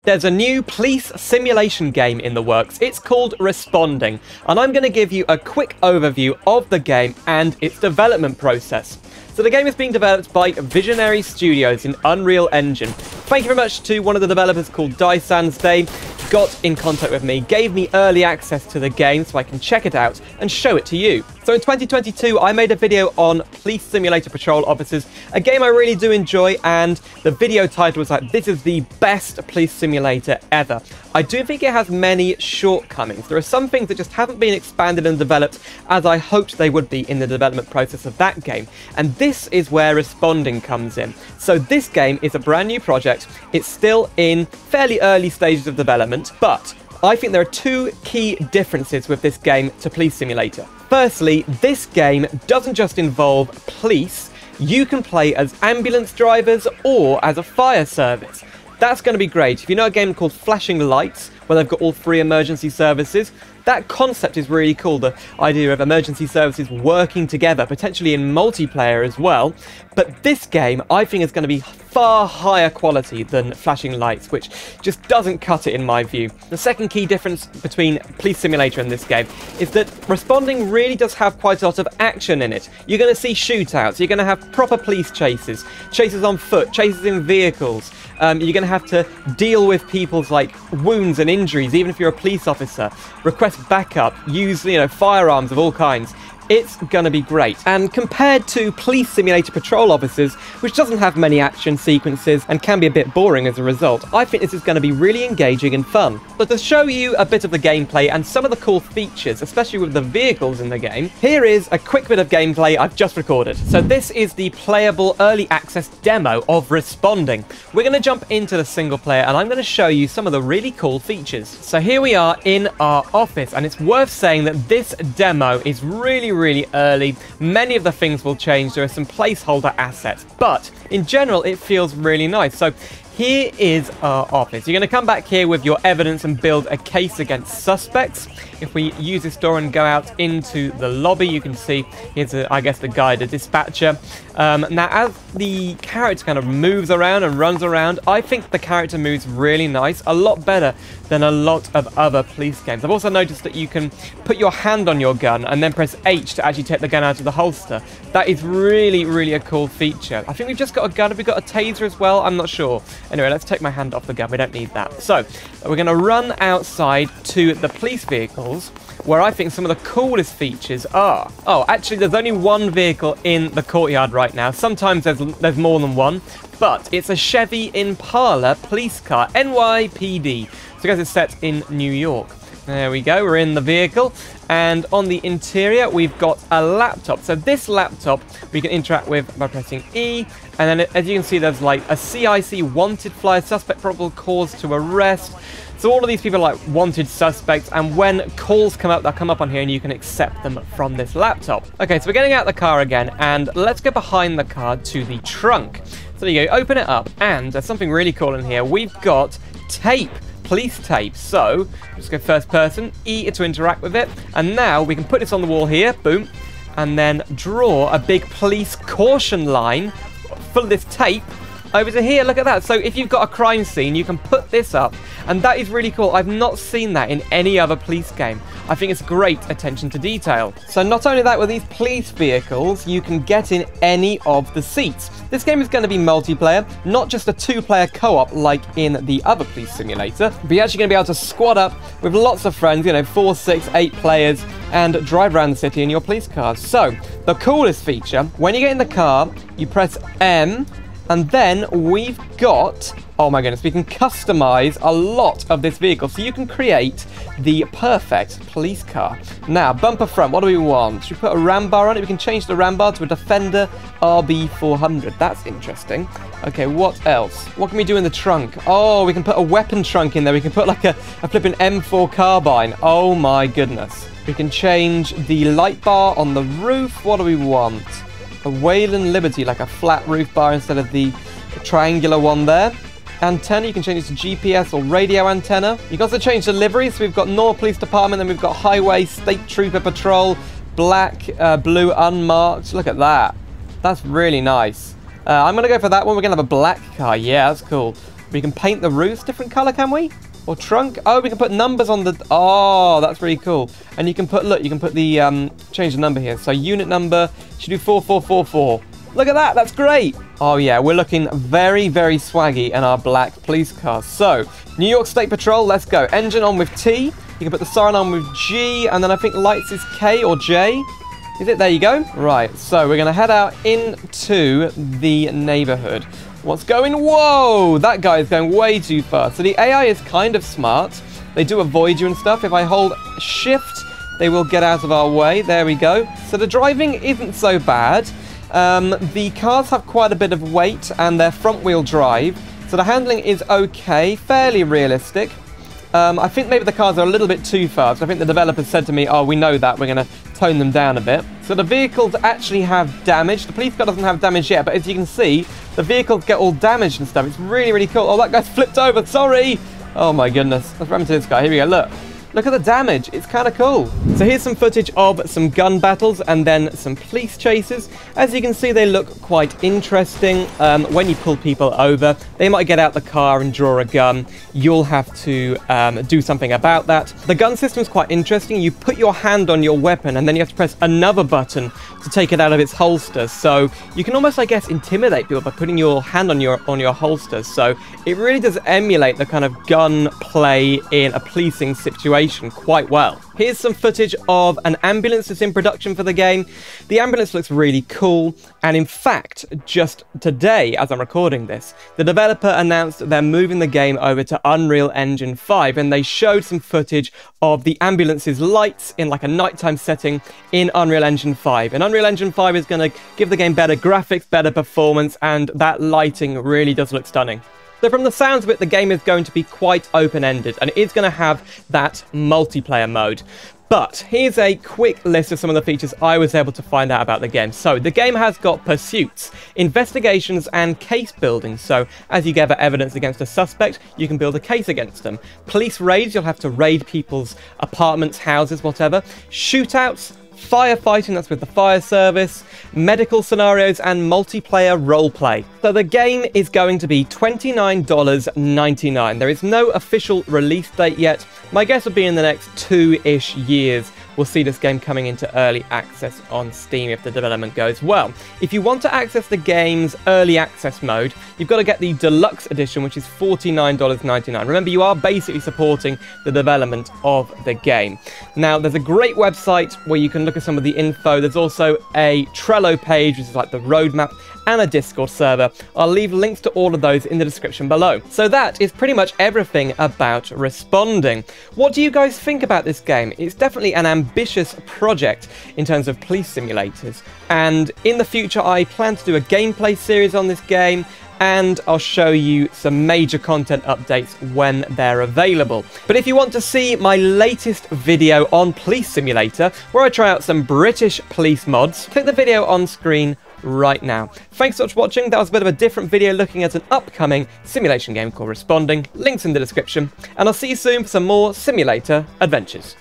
There's a new police simulation game in the works. It's called Responding, and I'm going to give you a quick overview of the game and its development process. So the game is being developed by Visionary Studios in Unreal Engine. Thank you very much to one of the developers called Dysans. They got in contact with me, gave me early access to the game so I can check it out and show it to you. So in 2022, I made a video on Police Simulator Patrol Officers, a game I really do enjoy, and the video title was like, this is the best police simulator ever. I do think it has many shortcomings. There are some things that just haven't been expanded and developed as I hoped they would be in the development process of that game. And this is where Responding comes in. So this game is a brand new project. It's still in fairly early stages of development, but I think there are two key differences with this game to Police Simulator. Firstly, this game doesn't just involve police. You can play as ambulance drivers or as a fire service. That's going to be great. If you know a game called Flashing Lights, where they've got all three emergency services, that concept is really cool, the idea of emergency services working together, potentially in multiplayer as well. But this game, I think, is going to be far higher quality than Flashing Lights, which just doesn't cut it in my view. The second key difference between Police Simulator and this game is that Responding really does have quite a lot of action in it. You're going to see shootouts, you're going to have proper police chases, chases on foot, chases in vehicles. You're going to have to deal with people's wounds and injuries, even if you're a police officer. Request backup, use firearms of all kinds. It's gonna be great. And compared to Police Simulator Patrol Officers, which doesn't have many action sequences and can be a bit boring as a result, I think this is going to be really engaging and fun. But to show you a bit of the gameplay and some of the cool features, especially with the vehicles in the game, here is a quick bit of gameplay I've just recorded. So this is the playable early access demo of Responding. We're going to jump into the single player and I'm going to show you some of the really cool features. So here we are in our office, and it's worth saying that this demo is really early. Many of the things will change. There are some placeholder assets, but in general it feels really nice. So here is our office. You're going to come back here with your evidence and build a case against suspects. If we use this door and go out into the lobby, you can see here's, I guess, the guy, the dispatcher. Now, as the character kind of moves around and runs around, I think the character moves really nice, a lot better than a lot of other police games. I've also noticed that you can put your hand on your gun and then press H to actually take the gun out of the holster. That is really a cool feature. I think we've just got a gun. Have we got a taser as well? I'm not sure. Anyway, let's take my hand off the gun. We don't need that. So we're going to run outside to the police vehicles, where I think some of the coolest features are... Oh, actually, there's only one vehicle in the courtyard right now. Sometimes there's more than one, but it's a Chevy Impala police car, NYPD. So I guess it's set in New York. There we go, we're in the vehicle, and on the interior we've got a laptop. So this laptop we can interact with by pressing E, and then as you can see there's a CIC wanted flyer, suspect probable cause to arrest. So all of these people are wanted suspects, and when calls come up, they'll come up on here and you can accept them from this laptop. Okay, so we're getting out of the car again, and let's go behind the car to the trunk. So there you go, open it up, and there's something really cool in here. We've got tape. Police tape. So just go first person, E to interact with it, and now we can put this on the wall here, boom, and then draw a big police caution line full of this tape over to here. Look at that. So if you've got a crime scene, you can put this up, and that is really cool. I've not seen that in any other police game. I think it's great attention to detail. So not only that, with these police vehicles, you can get in any of the seats. This game is going to be multiplayer, not just a two-player co-op like in the other police simulator, but you're actually going to be able to squad up with lots of friends, 4, 6, 8 players, and drive around the city in your police cars. So the coolest feature, when you get in the car, you press M, and then we've got, oh my goodness, we can customize a lot of this vehicle. So you can create the perfect police car. Now, bumper front, what do we want? Should we put a ram bar on it? We can change the ram bar to a Defender RB400. That's interesting. Okay, what else? What can we do in the trunk? Oh, we can put a weapon trunk in there. We can put a flipping M4 carbine. Oh my goodness. We can change the light bar on the roof. What do we want? A Wayland Liberty, like a flat roof bar instead of the triangular one there. Antenna, you can change it to GPS or radio antenna. You can also change the livery, so we've got North Police Department, then we've got Highway, State Trooper Patrol, black, blue, unmarked. Look at that. That's really nice. I'm going to go for that one. We're going to have a black car. Yeah, that's cool. We can paint the roofs different colour, can we? Or trunk? Oh, we can put numbers on the... Oh, that's really cool. And you can put, look, you can put the, change the number here. So unit number should do 4444. Look at that, that's great. Oh yeah, we're looking very, very swaggy in our black police cars. So, New York State Patrol, let's go. Engine on with T. You can put the siren on with G, and then I think lights is K or J. Is it? There you go. Right, so we're going to head out into the neighborhood. What's going? Whoa! That guy is going way too fast. So the AI is kind of smart. They do avoid you and stuff. If I hold shift, they will get out of our way. There we go. So the driving isn't so bad. The cars have quite a bit of weight and they're front-wheel drive. So the handling is okay, fairly realistic. I think maybe the cars are a little bit too fast. I think the developers said to me, oh, we know that. We're going to tone them down a bit. So the vehicles actually have damage. The police car doesn't have damage yet, but as you can see, the vehicles get all damaged and stuff. It's really, really cool. Oh, that guy's flipped over. Sorry. Oh, my goodness. Let's run into this guy. Here we go. Look. Look at the damage. It's kind of cool. So here's some footage of some gun battles and then some police chases. As you can see, they look quite interesting. When you pull people over, they might get out the car and draw a gun. You'll have to do something about that. The gun system is quite interesting. You put your hand on your weapon and then you have to press another button to take it out of its holster. So you can almost, I guess, intimidate people by putting your hand on your holster. So it really does emulate the kind of gun play in a policing situation quite well. Here's some footage of an ambulance that's in production for the game. The ambulance looks really cool, and in fact, just today, as I'm recording this, the developer announced they're moving the game over to Unreal Engine 5, and they showed some footage of the ambulance's lights in like a nighttime setting in Unreal Engine 5. And Unreal Engine 5 is going to give the game better graphics, better performance, and that lighting really does look stunning. So from the sounds of it, the game is going to be quite open-ended, and it is going to have that multiplayer mode. But here's a quick list of some of the features I was able to find out about the game. So the game has got pursuits, investigations, and case building. So as you gather evidence against a suspect, you can build a case against them. Police raids, you'll have to raid people's apartments, houses, whatever. Shootouts, firefighting, that's with the fire service, medical scenarios, and multiplayer roleplay. So the game is going to be $29.99. There is no official release date yet. My guess would be in the next 2-ish years we'll see this game coming into early access on Steam if the development goes well. If you want to access the game's early access mode, you've got to get the deluxe edition, which is $49.99. Remember, you are basically supporting the development of the game. Now, there's a great website where you can look at some of the info. There's also a Trello page, which is like the roadmap, and a Discord server. I'll leave links to all of those in the description below. So that is pretty much everything about Responding. What do you guys think about this game? It's definitely an ambitious project in terms of police simulators, and in the future I plan to do a gameplay series on this game, and I'll show you some major content updates when they're available. But if you want to see my latest video on Police Simulator, where I try out some British police mods, click the video on screen right now. Thanks so much for watching. That was a bit of a different video looking at an upcoming simulation game called Responding. Links in the description, and I'll see you soon for some more simulator adventures.